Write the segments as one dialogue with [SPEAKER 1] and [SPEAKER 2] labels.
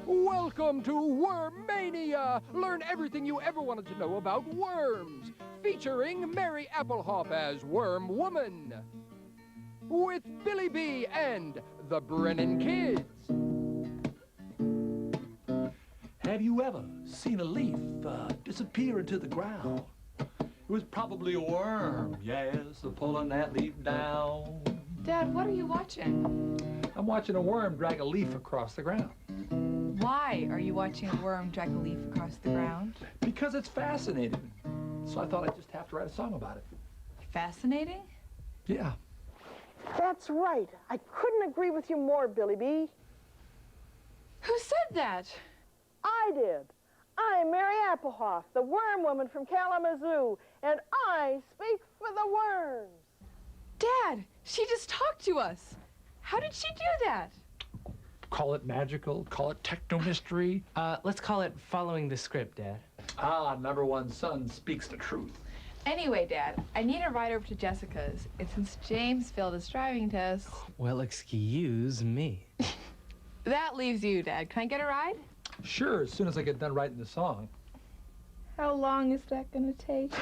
[SPEAKER 1] Welcome to Wormania! Learn everything you ever wanted to know about worms. Featuring Mary Applehoff as Worm Woman. With Billy B and the Brennan Kids.
[SPEAKER 2] Have you ever seen a leaf disappear into the ground? It was probably a worm, yes, pulling that leaf down.
[SPEAKER 3] Dad, what are you watching?
[SPEAKER 2] I'm watching a worm drag a leaf across the ground.
[SPEAKER 3] Why are you watching a worm drag a leaf across the ground?
[SPEAKER 2] Because it's fascinating. So I thought I'd just have to write a song about it.
[SPEAKER 3] Fascinating?
[SPEAKER 2] Yeah.
[SPEAKER 4] That's right. I couldn't agree with you more, Billy B.
[SPEAKER 3] Who said that?
[SPEAKER 4] I did. I'm Mary Applehoff, the worm woman from Kalamazoo, and I speak for the worms.
[SPEAKER 3] Dad, she just talked to us. How did she do that?
[SPEAKER 2] Call it magical, call it techno-mystery.
[SPEAKER 5] Let's call it following the script, Dad.
[SPEAKER 2] Number one son speaks the truth.
[SPEAKER 3] Anyway, Dad, I need a ride over to Jessica's. And since James failed his driving test...
[SPEAKER 5] Well, excuse me.
[SPEAKER 3] That leaves you, Dad. Can I get a ride?
[SPEAKER 2] Sure, as soon as I get done writing the song.
[SPEAKER 3] How long is that going to take?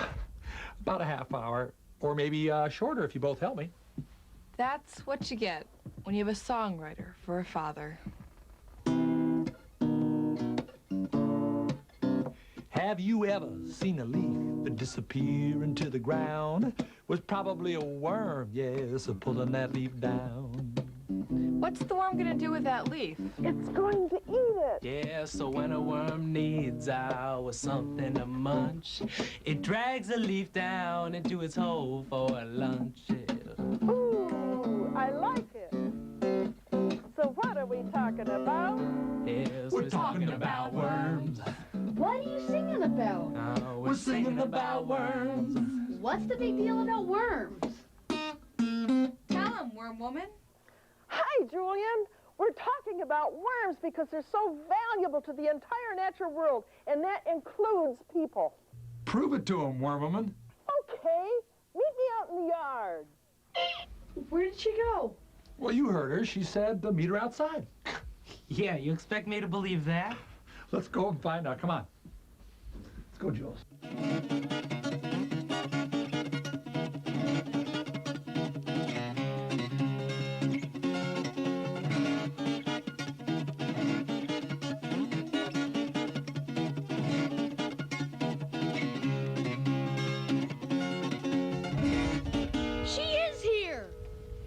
[SPEAKER 2] About a half hour, or maybe shorter if you both help me.
[SPEAKER 3] That's what you get when you have a songwriter for a father.
[SPEAKER 2] Have you ever seen a leaf disappear into the ground? Was probably a worm, yes, pulling that leaf down.
[SPEAKER 3] What's the worm going to do with that leaf?
[SPEAKER 4] It's going to eat it.
[SPEAKER 5] Yeah, so when a worm needs something to munch, it drags a leaf down into its hole for a lunch. Yeah.
[SPEAKER 4] Ooh, I like it. So what are we talking about?
[SPEAKER 5] Yes, we're talking about worms.
[SPEAKER 6] What are you singing about?
[SPEAKER 5] We're singing about worms.
[SPEAKER 6] What's the big deal about worms?
[SPEAKER 3] Tell him, worm woman.
[SPEAKER 4] Hi, Julian. We're talking about worms because they're so valuable to the entire natural world, and that includes people.
[SPEAKER 2] Prove it to him, worm woman.
[SPEAKER 4] Okay, meet me out in the yard.
[SPEAKER 6] Where did she go?
[SPEAKER 2] Well, you heard her. She said meet her outside.
[SPEAKER 5] Yeah, you expect me to believe that?
[SPEAKER 2] Let's go and find out. Come on. Let's go, Jules.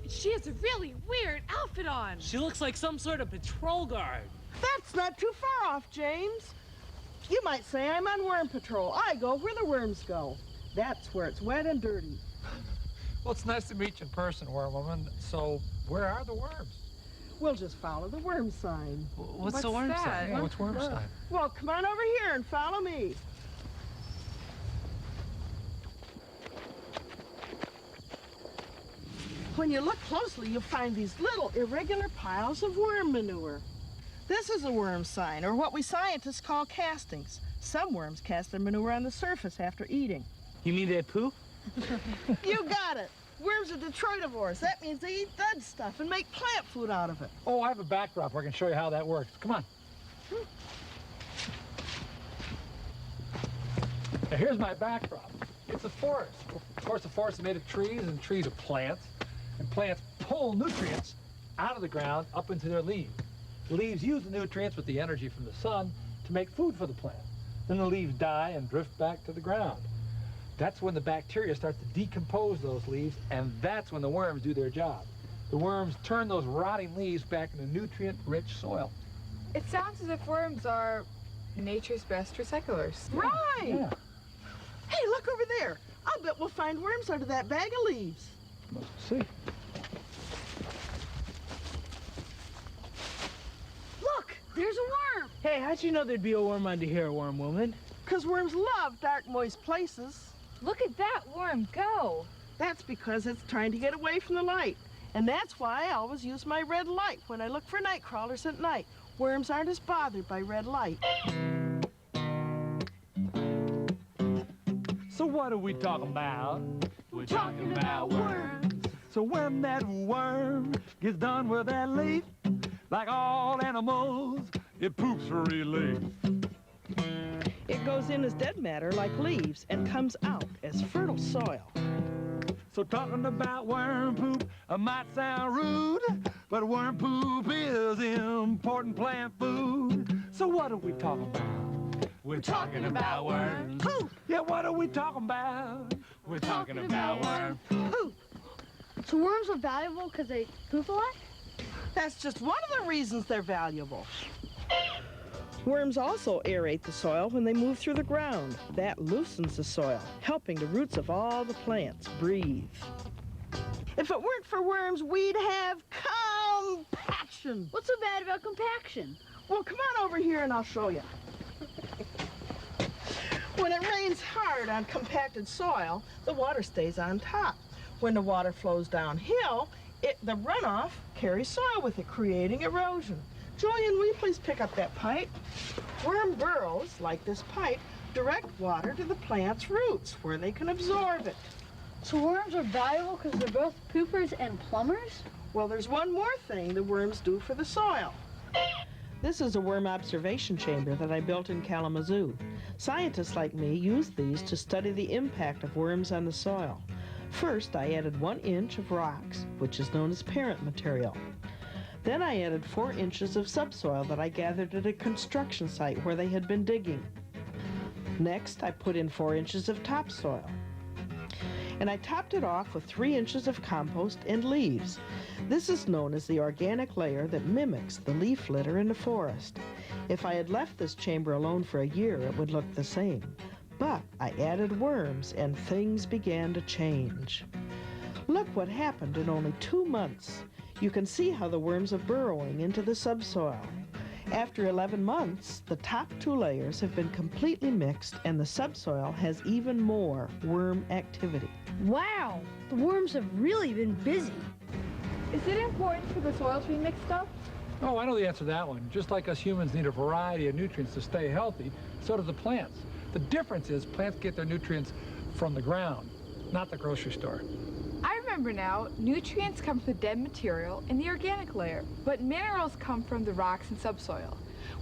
[SPEAKER 7] She has a really weird outfit on.
[SPEAKER 5] She looks like some sort of patrol guard.
[SPEAKER 4] That's not too far off, James. You might say I'm on worm patrol. I go where the worms go. That's where it's wet and dirty.
[SPEAKER 2] Well, it's nice to meet you in person, worm woman. So, where are the worms?
[SPEAKER 4] We'll just follow the worm sign.
[SPEAKER 5] What's the worm
[SPEAKER 3] that?
[SPEAKER 5] sign?
[SPEAKER 2] Yeah, what's worm sign?
[SPEAKER 4] Well, come on over here and follow me. When you look closely, you'll find these little irregular piles of worm manure. This is a worm sign, or what we scientists call castings. Some worms cast their manure on the surface after eating.
[SPEAKER 5] You mean they poo?
[SPEAKER 4] You got it. Worms are detritivores. That means they eat dead stuff and make plant food out of it.
[SPEAKER 2] Oh, I have a backdrop where I can show you how that works. Come on. Now, here's my backdrop. It's a forest. Of course, the forest is made of trees, and trees are plants. And plants pull nutrients out of the ground up into their leaves. The leaves use the nutrients with the energy from the sun to make food for the plant. Then the leaves die and drift back to the ground. That's when the bacteria start to decompose those leaves, and that's when the worms do their job. The worms turn those rotting leaves back into nutrient-rich soil.
[SPEAKER 3] It sounds as if worms are nature's best recyclers.
[SPEAKER 4] Right.
[SPEAKER 2] Yeah.
[SPEAKER 4] Hey, look over there. I'll bet we'll find worms under that bag of leaves.
[SPEAKER 2] Let's see.
[SPEAKER 7] Look, there's a worm.
[SPEAKER 5] Hey, how'd you know there'd be a worm under here, worm woman?
[SPEAKER 4] Because worms love dark, moist places.
[SPEAKER 3] Look at that worm go.
[SPEAKER 4] That's because it's trying to get away from the light. And that's why I always use my red light when I look for night crawlers at night. Worms aren't as bothered by red light.
[SPEAKER 2] So what are we talking about?
[SPEAKER 5] We're
[SPEAKER 7] Talking about worms.
[SPEAKER 2] So when that worm gets done with that leaf, like all animals,
[SPEAKER 8] it poops for relief.
[SPEAKER 4] It goes in as dead matter like leaves and comes out as fertile soil.
[SPEAKER 8] So talking about worm poop might sound rude, but worm poop is important plant food. So what are we talking about? We're talking about worms.
[SPEAKER 4] Poop!
[SPEAKER 8] Yeah, what are we talking about? We're talking about worms.
[SPEAKER 4] Poop!
[SPEAKER 6] So worms are valuable because they poop a lot?
[SPEAKER 4] That's just one of the reasons they're valuable. Worms also aerate the soil when they move through the ground. That loosens the soil, helping the roots of all the plants breathe. If it weren't for worms, we'd have compaction.
[SPEAKER 6] What's so bad about compaction?
[SPEAKER 4] Well, come on over here and I'll show you. When it rains hard on compacted soil, the water stays on top. When the water flows downhill, the runoff carries soil with it, creating erosion. Julian, will you please pick up that pipe? Worm burrows, like this pipe, direct water to the plant's roots, where they can absorb it.
[SPEAKER 6] So worms are valuable because they're both poopers and plumbers?
[SPEAKER 4] Well, there's one more thing the worms do for the soil. This is a worm observation chamber that I built in Kalamazoo. Scientists like me use these to study the impact of worms on the soil. First, I added 1 inch of rocks, which is known as parent material. Then I added 4 inches of subsoil that I gathered at a construction site where they had been digging. Next, I put in 4 inches of topsoil. And I topped it off with 3 inches of compost and leaves. This is known as the organic layer that mimics the leaf litter in the forest. If I had left this chamber alone for a year, it would look the same. But I added worms and things began to change. Look what happened in only 2 months. You can see how the worms are burrowing into the subsoil. After 11 months, the top 2 layers have been completely mixed and the subsoil has even more worm activity.
[SPEAKER 6] Wow, the worms have really been busy.
[SPEAKER 3] Is it important for the soil to be mixed up?
[SPEAKER 2] Oh, I know the answer to that one. Just like us humans need a variety of nutrients to stay healthy, so do the plants. The difference is plants get their nutrients from the ground, not the grocery store.
[SPEAKER 3] I remember now, nutrients come from the dead material in the organic layer, but minerals come from the rocks and subsoil.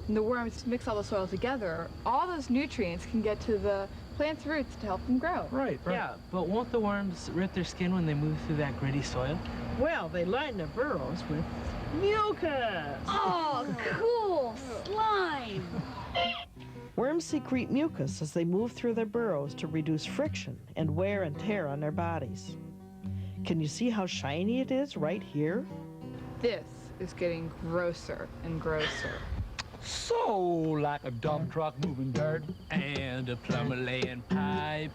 [SPEAKER 3] When the worms mix all the soil together, all those nutrients can get to the plant's roots to help them grow.
[SPEAKER 2] Right.
[SPEAKER 5] Yeah, but won't the worms rip their skin when they move through that gritty soil?
[SPEAKER 4] Well, they line their burrows with mucus.
[SPEAKER 6] Oh, cool! Slime!
[SPEAKER 4] Worms secrete mucus as they move through their burrows to reduce friction and wear and tear on their bodies. Can you see how shiny it is right here?
[SPEAKER 3] This is getting grosser and grosser.
[SPEAKER 2] So like a dump truck moving dirt.
[SPEAKER 5] And a plumber laying pipe.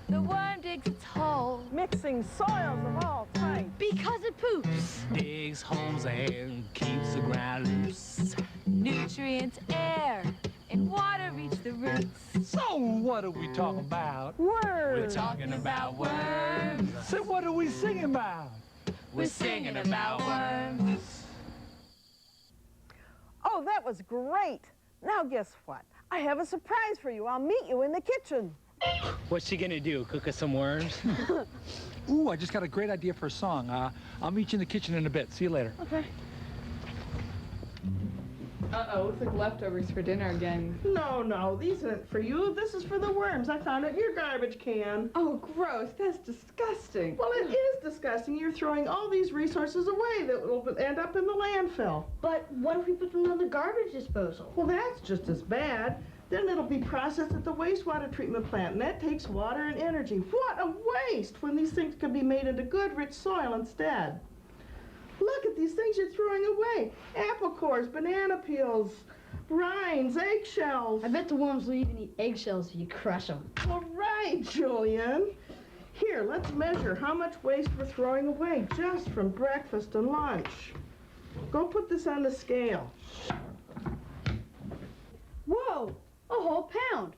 [SPEAKER 3] The worm digs its hole
[SPEAKER 4] Mixing soils of all types.
[SPEAKER 6] Because it poops.
[SPEAKER 5] Digs holes and keeps the ground loose.
[SPEAKER 3] nutrients, air, and water reach the roots.
[SPEAKER 2] So what are we talking about?
[SPEAKER 5] We're talking about worms.
[SPEAKER 2] So what are we singing about?
[SPEAKER 5] We're singing about worms.
[SPEAKER 4] Oh, that was great. Now guess what? I have a surprise for you. I'll meet you in the kitchen.
[SPEAKER 5] What's she gonna do? Cook us some worms?
[SPEAKER 2] Ooh, I just got a great idea for a song. I'll meet you in the kitchen in a bit. See you later.
[SPEAKER 4] Okay.
[SPEAKER 3] Uh-oh, looks like leftovers for dinner again.
[SPEAKER 4] No, these aren't for you. This is for the worms. I found it in your garbage can.
[SPEAKER 3] Oh, gross. That's disgusting.
[SPEAKER 4] Well, it is disgusting. You're throwing all these resources away that will end up in the landfill.
[SPEAKER 6] But what if we put them on the garbage disposal?
[SPEAKER 4] Well, that's just as bad. Then it'll be processed at the wastewater treatment plant, and that takes water and energy. What a waste when these things could be made into good, rich soil instead. Look at these things you're throwing away. Apple cores, banana peels, rinds, eggshells.
[SPEAKER 6] I bet the worms will even eat eggshells if you crush them.
[SPEAKER 4] All right, Julian. Here, let's measure how much waste we're throwing away just from breakfast and lunch. Go put this on the scale.
[SPEAKER 6] Whoa, a whole pound.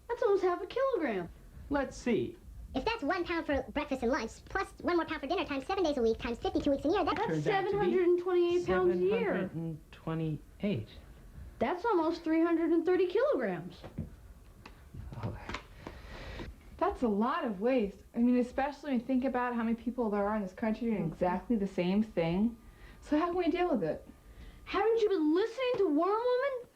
[SPEAKER 6] That's almost half a kilogram.
[SPEAKER 5] Let's see.
[SPEAKER 9] If that's 1 pound for breakfast and lunch, plus 1 more pound for dinner, times 7 days a week, times 52 weeks a year,
[SPEAKER 6] That's
[SPEAKER 5] Turns out to be
[SPEAKER 6] 728 pounds a year.
[SPEAKER 5] 728.
[SPEAKER 6] That's almost 330 kilograms.
[SPEAKER 3] That's a lot of waste. I mean, especially when you think about how many people there are in this country doing exactly the same thing. So how can we deal with it?
[SPEAKER 6] Haven't you been listening to Worm Woman?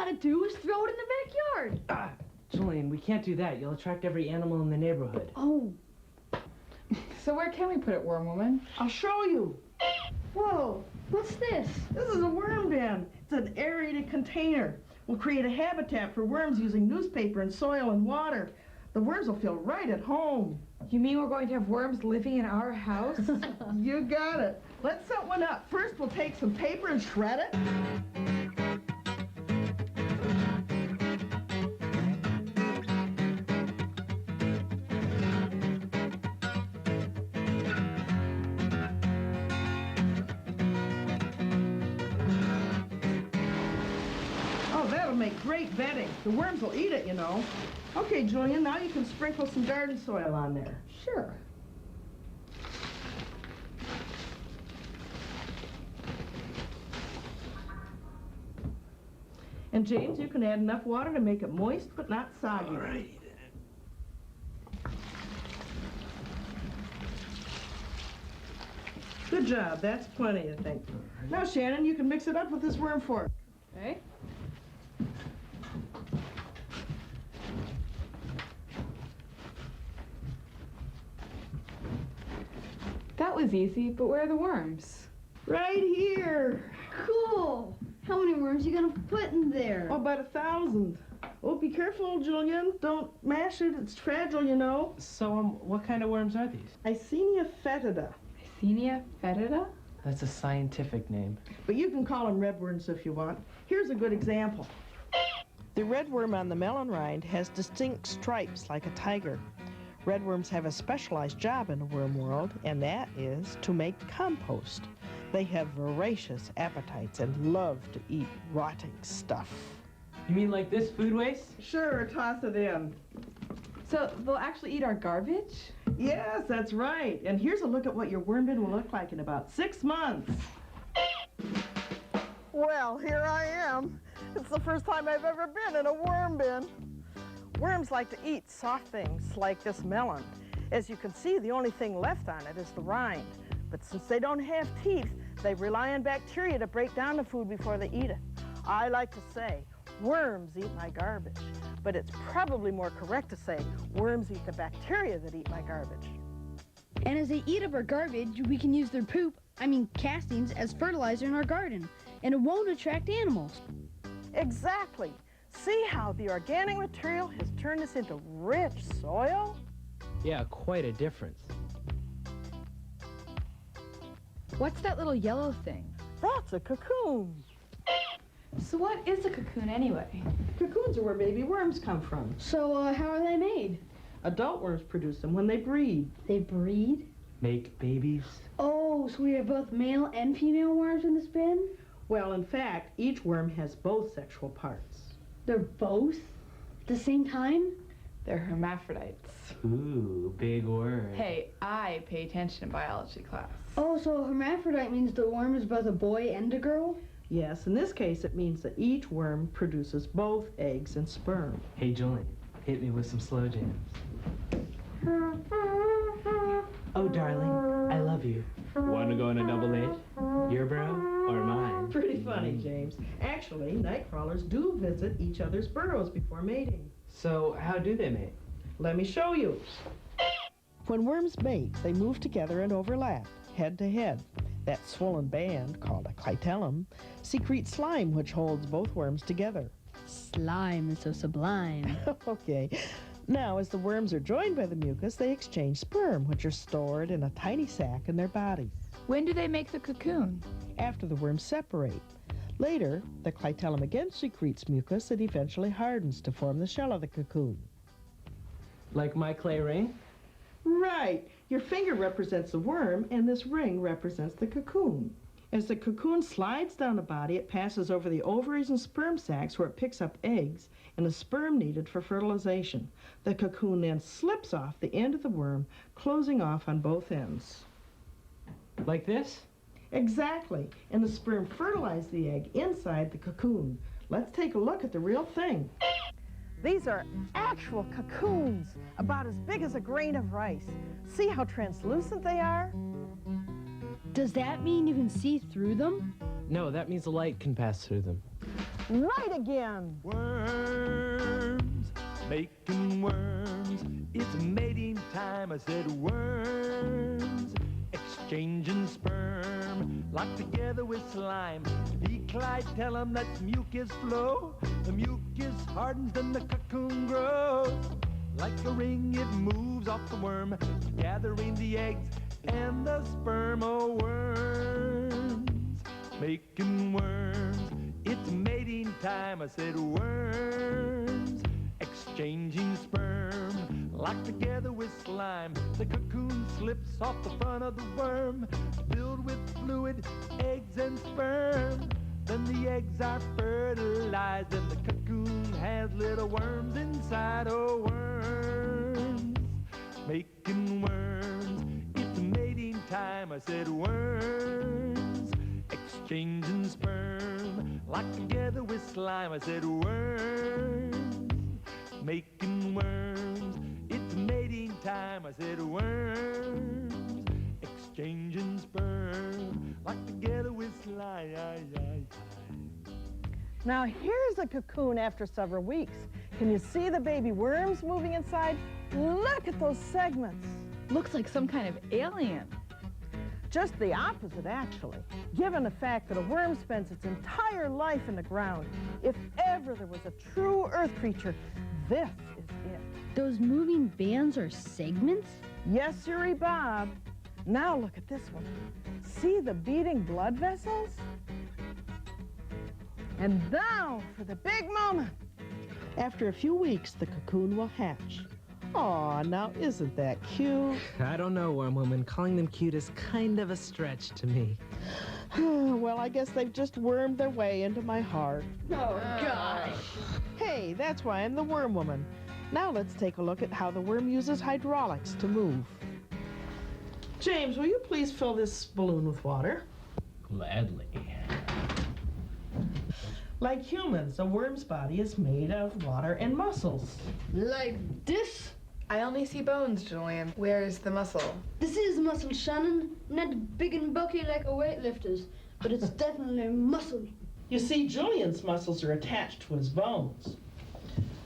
[SPEAKER 6] gotta do is throw it in the backyard.
[SPEAKER 5] Ah, Julian, we can't do that. You'll attract every animal in the neighborhood.
[SPEAKER 6] Oh.
[SPEAKER 3] So where can we put it, Worm Woman?
[SPEAKER 4] I'll show you.
[SPEAKER 6] Whoa, what's this?
[SPEAKER 4] This is a worm bin. It's an aerated container. We'll create a habitat for worms using newspaper and soil and water. The worms will feel right at home.
[SPEAKER 3] You mean we're going to have worms living in our house?
[SPEAKER 4] You got it. Let's set one up. First, we'll take some paper and shred it. Oh, that'll make great bedding. The worms will eat it, you know. Okay, Julian, now you can sprinkle some garden soil on there.
[SPEAKER 3] Sure.
[SPEAKER 4] And James, you can add enough water to make it moist but not soggy.
[SPEAKER 5] All right.
[SPEAKER 4] Good job. That's plenty, I think. Now, Shannon, you can mix it up with this worm fork.
[SPEAKER 3] Okay. That was easy, but where are the worms?
[SPEAKER 4] Right here.
[SPEAKER 6] Cool. How many worms you gonna put in there?
[SPEAKER 4] Oh, about 1,000. Oh, be careful, Julian. Don't mash it. It's fragile, you know.
[SPEAKER 5] So, what kind of worms are these?
[SPEAKER 4] Icenia fetida.
[SPEAKER 3] Icenia fetida?
[SPEAKER 5] That's a scientific name.
[SPEAKER 4] But you can call them redworms if you want. Here's a good example. The redworm on the melon rind has distinct stripes like a tiger. Redworms have a specialized job in the worm world, and that is to make compost. They have voracious appetites and love to eat rotting stuff.
[SPEAKER 5] You mean like this food waste?
[SPEAKER 4] Sure, toss it in.
[SPEAKER 3] So they'll actually eat our garbage?
[SPEAKER 4] Yes, that's right. And here's a look at what your worm bin will look like in about 6 months. Well, here I am. It's the first time I've ever been in a worm bin. Worms like to eat soft things like this melon. As you can see, the only thing left on it is the rind. But since they don't have teeth, they rely on bacteria to break down the food before they eat it. I like to say, worms eat my garbage. But it's probably more correct to say, worms eat the bacteria that eat my garbage.
[SPEAKER 6] And as they eat up our garbage, we can use their poop, castings, as fertilizer in our garden. And it won't attract animals.
[SPEAKER 4] Exactly. See how the organic material has turned this into rich soil?
[SPEAKER 5] Yeah, quite a difference.
[SPEAKER 3] What's that little yellow thing?
[SPEAKER 4] That's a cocoon.
[SPEAKER 3] So what is a cocoon anyway?
[SPEAKER 4] Cocoons are where baby worms come from.
[SPEAKER 6] So, how are they made?
[SPEAKER 4] Adult worms produce them when they breed.
[SPEAKER 6] They breed?
[SPEAKER 5] Make babies?
[SPEAKER 6] Oh, so we have both male and female worms in this bin?
[SPEAKER 4] Well, in fact, each worm has both sexual parts.
[SPEAKER 6] They're both? At the same time?
[SPEAKER 3] They're hermaphrodites.
[SPEAKER 5] Ooh, big word.
[SPEAKER 3] Hey, I pay attention in biology class.
[SPEAKER 6] Oh, so a hermaphrodite means the worm is both a boy and a girl?
[SPEAKER 4] Yes, in this case, it means that each worm produces both eggs and sperm.
[SPEAKER 5] Hey, Julian, hit me with some slow jams. Oh, darling, I love you. Want to go on a double date? Your burrow or mine?
[SPEAKER 4] Pretty funny, James. Actually, night crawlers do visit each other's burrows before mating.
[SPEAKER 5] So, how do they mate?
[SPEAKER 4] Let me show you. When worms mate, they move together and overlap, head to head. That swollen band, called a clitellum, secretes slime which holds both worms together.
[SPEAKER 6] Slime is so sublime.
[SPEAKER 4] Okay. Now, as the worms are joined by the mucus, they exchange sperm, which are stored in a tiny sac in their bodies.
[SPEAKER 3] When do they make the cocoon?
[SPEAKER 4] After the worms separate. Later, the clitellum again secretes mucus that eventually hardens to form the shell of the cocoon.
[SPEAKER 5] Like my clay ring?
[SPEAKER 4] Right. Your finger represents the worm, and this ring represents the cocoon. As the cocoon slides down the body, it passes over the ovaries and sperm sacs where it picks up eggs and the sperm needed for fertilization. The cocoon then slips off the end of the worm, closing off on both ends.
[SPEAKER 5] Like this?
[SPEAKER 4] Exactly. And the sperm fertilizes the egg inside the cocoon. Let's take a look at the real thing. These are actual cocoons, about as big as a grain of rice. See how translucent they are?
[SPEAKER 6] Does that mean you can see through them?
[SPEAKER 5] No, that means the light can pass through them.
[SPEAKER 4] Right again.
[SPEAKER 8] Worms, making worms. It's mating time. I said worms, exchanging sperm, locked together with slime. Be Clyde, tell 'em that's mucus flow. The mucus hardens, then the cocoon grows. Like a ring, it moves off the worm, gathering the eggs and the sperm. Oh, worms, making worms. It's mating time. I said worms, exchanging sperm, locked together with slime. The cocoon slips off the front of the worm, filled with fluid, eggs and sperm. Then the eggs are fertilized and the cocoon has little worms inside. Oh, worms, making worms. It's mating time. I said worms, exchanging sperm, locked together with slime. I said worms, making worms. It's mating time. I said worms, exchanging sperm, locked together with slime.
[SPEAKER 4] Now here's a cocoon after several weeks. Can you see the baby worms moving inside? Look at those segments.
[SPEAKER 3] Looks like some kind of alien.
[SPEAKER 4] Just the opposite, actually, given the fact that a worm spends its entire life in the ground. If ever there was a true earth creature, this is it.
[SPEAKER 6] Those moving bands are segments?
[SPEAKER 4] Yes, sirree, Bob. Now look at this one. See the beating blood vessels? And now for the big moment. After a few weeks, the cocoon will hatch. Aw, now isn't that cute?
[SPEAKER 5] I don't know, Worm Woman. Calling them cute is kind of a stretch to me.
[SPEAKER 4] Well, I guess they've just wormed their way into my heart.
[SPEAKER 6] Oh, gosh.
[SPEAKER 4] Hey, that's why I'm the Worm Woman. Now let's take a look at how the worm uses hydraulics to move. James, will you please fill this balloon with water?
[SPEAKER 5] Gladly.
[SPEAKER 4] Like humans, a worm's body is made of water and muscles.
[SPEAKER 6] Like this?
[SPEAKER 3] I only see bones, Julian. Where's the muscle?
[SPEAKER 6] This is muscle, Shannon. Not big and bulky like a weightlifter's, but it's definitely muscle.
[SPEAKER 4] You see, Julian's muscles are attached to his bones.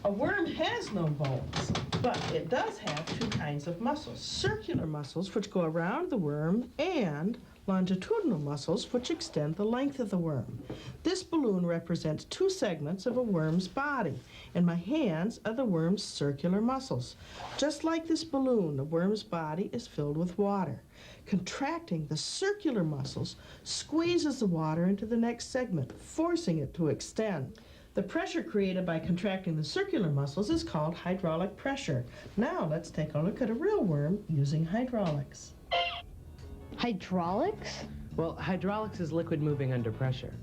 [SPEAKER 4] A worm has no bones, but it does have two kinds of muscles. Circular muscles, which go around the worm, and longitudinal muscles, which extend the length of the worm. This balloon represents two segments of a worm's body. In my hands are the worm's circular muscles. Just like this balloon, the worm's body is filled with water. Contracting the circular muscles squeezes the water into the next segment, forcing it to extend. The pressure created by contracting the circular muscles is called hydraulic pressure. Now let's take a look at a real worm using hydraulics.
[SPEAKER 6] Hydraulics?
[SPEAKER 5] Well, hydraulics is liquid moving under pressure.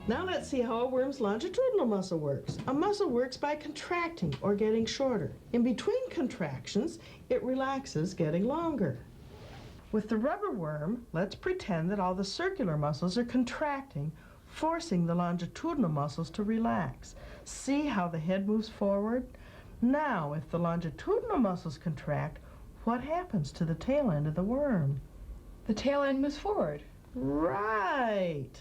[SPEAKER 4] Now let's see how a worm's longitudinal muscle works. A muscle works by contracting or getting shorter. In between contractions, it relaxes, getting longer. With the rubber worm, let's pretend that all the circular muscles are contracting, forcing the longitudinal muscles to relax. See how the head moves forward? Now, if the longitudinal muscles contract, what happens to the tail end of the worm?
[SPEAKER 3] The tail end moves forward.
[SPEAKER 4] Right.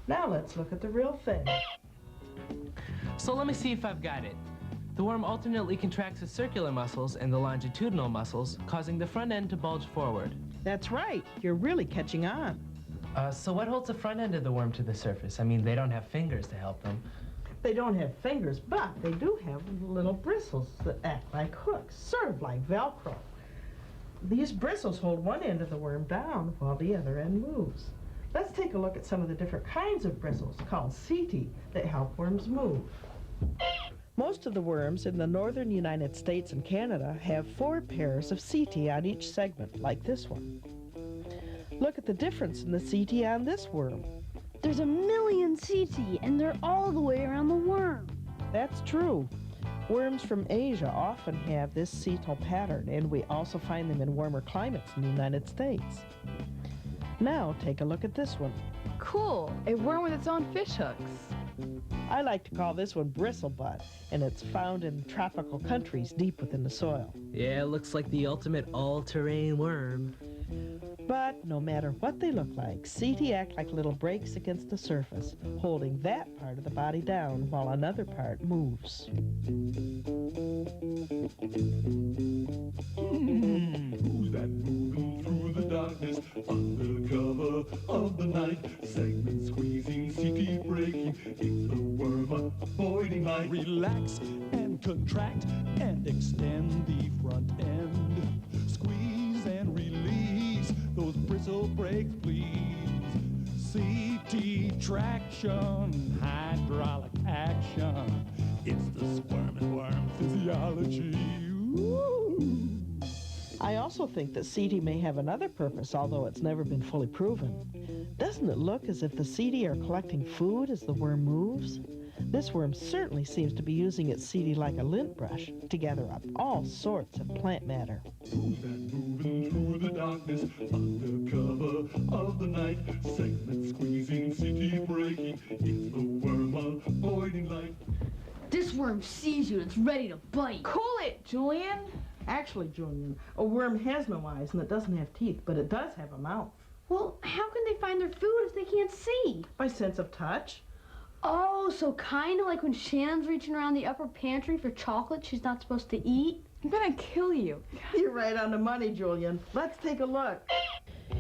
[SPEAKER 4] Now let's look at the real thing.
[SPEAKER 5] So let me see if I've got it. The worm alternately contracts the circular muscles and the longitudinal muscles, causing the front end to bulge forward.
[SPEAKER 4] That's right. You're really catching on.
[SPEAKER 5] So what holds the front end of the worm to the surface? I mean, they don't have fingers to help them.
[SPEAKER 4] They don't have fingers, but they do have little bristles that act like hooks, sort of like Velcro. These bristles hold one end of the worm down while the other end moves. Let's take a look at some of the different kinds of bristles, called setae, that help worms move. Most of the worms in the northern United States and Canada have 4 pairs of setae on each segment, like this one. Look at the difference in the setae on this worm.
[SPEAKER 6] There's a million setae, and they're all the way around the worm.
[SPEAKER 4] That's true. Worms from Asia often have this setae pattern, and we also find them in warmer climates in the United States. Now take a look at this one.
[SPEAKER 3] Cool. A worm with its own fish hooks.
[SPEAKER 4] I like to call this one bristlebutt, and it's found in tropical countries deep within the soil.
[SPEAKER 5] Yeah, it looks like the ultimate all-terrain worm.
[SPEAKER 4] But no matter what they look like, CT act like little brakes against the surface, holding that part of the body down while another part moves.
[SPEAKER 8] Who's that moving through the darkness under cover of the night? Segment squeezing, CT breaking. It's a worm avoiding light. Relax and contract and extend the front end. Squeeze and release those bristle brakes, please. CT traction, hydraulic action. It's the squirming worm physiology. Ooh.
[SPEAKER 4] I also think that CT may have another purpose, although it's never been fully proven. Doesn't it look as if the CT are collecting food as the worm moves? This worm certainly seems to be using its CT like a lint brush to gather up all sorts of plant matter.
[SPEAKER 8] Who's that moving through the darkness under cover of the night? Segment squeezing, CT breaking. It's the worm avoiding light.
[SPEAKER 6] This worm sees you and it's ready to bite.
[SPEAKER 3] Cool it, Julian.
[SPEAKER 4] Actually, Julian, a worm has no eyes and it doesn't have teeth, but it does have a mouth.
[SPEAKER 6] Well, how can they find their food if they can't see?
[SPEAKER 4] By sense of touch.
[SPEAKER 6] Oh, so kind of like when Shannon's reaching around the upper pantry for chocolate she's not supposed to eat?
[SPEAKER 3] I'm gonna kill you.
[SPEAKER 4] You're right on the money, Julian. Let's take a look.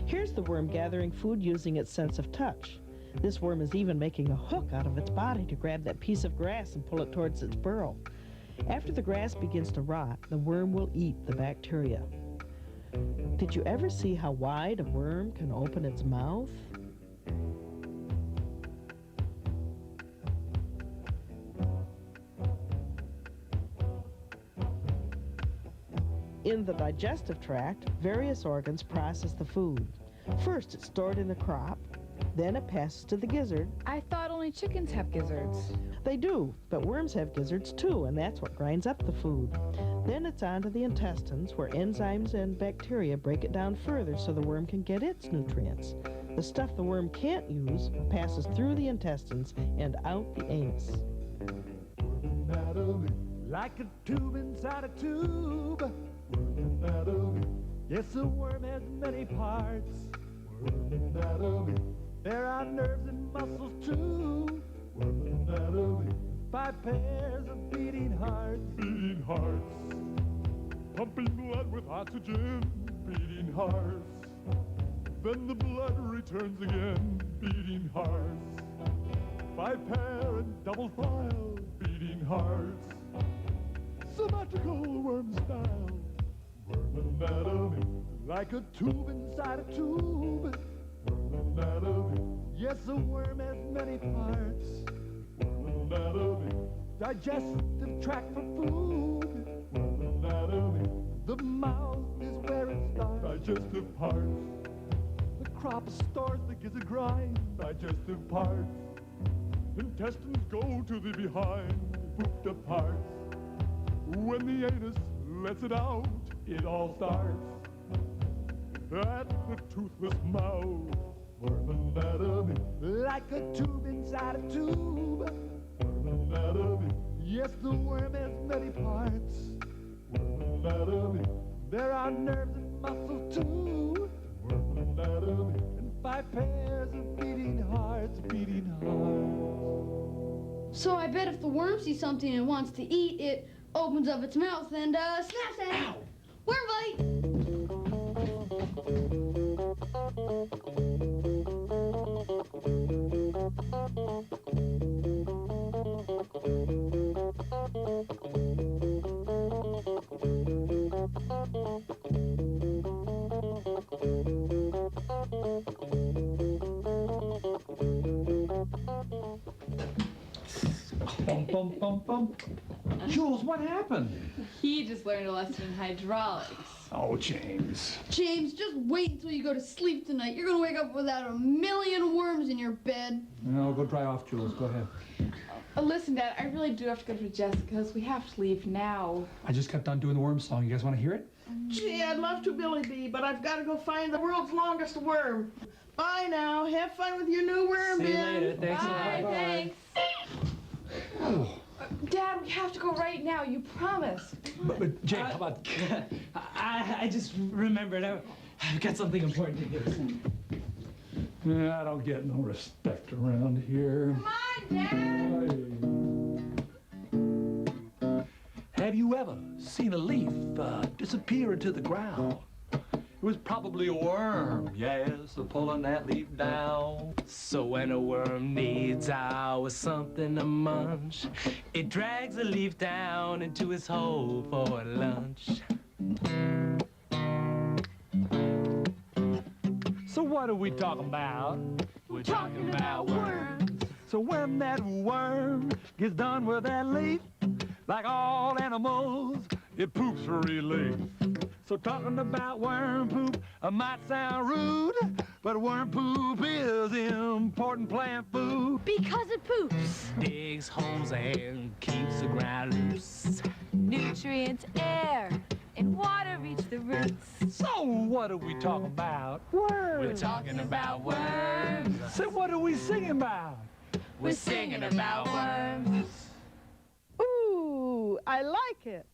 [SPEAKER 4] Here's the worm gathering food using its sense of touch. This worm is even making a hook out of its body to grab that piece of grass and pull it towards its burrow. After the grass begins to rot, the worm will eat the bacteria. Did you ever see how wide a worm can open its mouth? In the digestive tract, various organs process the food. First, it's stored in the crop, then it passes to the gizzard.
[SPEAKER 3] I thought only chickens have gizzards.
[SPEAKER 4] They do, but worms have gizzards too, and that's what grinds up the food. Then it's on to the intestines, where enzymes and bacteria break it down further so the worm can get its nutrients. The stuff the worm can't use passes through the intestines and out the anus.
[SPEAKER 8] Worm anatomy, like a tube inside a tube. Worm anatomy, yes, a worm has many parts. Worm anatomy, there are nerves and muscles too. Worm anatomy, 5 pairs of beating hearts. Beating hearts, pumping blood with oxygen. Beating hearts, then the blood returns again. Beating hearts, 5 pair and double file. Beating hearts, symmetrical worm style. Worm anatomy, like a tube inside a tube. Worm anatomy, yes, a worm has many parts. Worm anatomy, digestive tract for food. Worm anatomy, the mouth is where it starts. Digestive parts, the crop stores the gizzard grind. Digestive parts, intestines go to the behind. Pooped up parts, when the anus lets it out, it all starts at the toothless mouth. Worm anatomy, like a tube inside a tube. Worm anatomy, yes, the worm has many parts. Worm anatomy, there are nerves and muscles too. Worm anatomy, and 5 pairs of beating hearts. Beating hearts.
[SPEAKER 6] So I bet if the worm sees something it wants to eat, it opens up its mouth and snaps at it.
[SPEAKER 8] Ow!
[SPEAKER 6] Worm bite!
[SPEAKER 2] Bum, bum, bum, bum. Jules, what happened?
[SPEAKER 3] He just learned a lesson in hydraulics.
[SPEAKER 2] Oh, James.
[SPEAKER 6] James, just wait until you go to sleep tonight. You're gonna wake up without a million worms in your bed.
[SPEAKER 2] No, go dry off, Jules. Go ahead.
[SPEAKER 3] Listen, Dad, I really do have to go to Jessica's. We have to leave now.
[SPEAKER 2] I just kept on doing the worm song. You guys want to hear it?
[SPEAKER 4] Gee, I'd love to, Billy B., but I've got to go find the world's longest worm. Bye now. Have fun with your new worm bin.
[SPEAKER 5] See you later. Thanks.
[SPEAKER 3] Bye, thanks.
[SPEAKER 2] Oh.
[SPEAKER 3] Dad, we have to go right now. You promised.
[SPEAKER 2] But James, how about...
[SPEAKER 5] I just remembered. I've got something important to do.
[SPEAKER 8] Yeah, I don't get no respect around here.
[SPEAKER 3] Come on, Dad.
[SPEAKER 8] Have you ever seen a leaf disappear into the ground? It was probably a worm, yes, pulling that leaf down.
[SPEAKER 5] So when a worm needs something to munch, it drags a leaf down into its hole for lunch.
[SPEAKER 8] So what are we talking about?
[SPEAKER 5] We're talking about worms.
[SPEAKER 8] So when that worm gets done with that leaf, like all animals, it poops for relief. So talking about worm poop might sound rude, but worm poop is important plant food.
[SPEAKER 7] Because it poops.
[SPEAKER 5] Digs holes and keeps the ground loose.
[SPEAKER 3] Nutrients, air, and water reach the roots.
[SPEAKER 8] So what are we talking about?
[SPEAKER 5] We're talking about worms.
[SPEAKER 8] So what are we singing about?
[SPEAKER 5] We're singing about worms.
[SPEAKER 4] Ooh, I like it.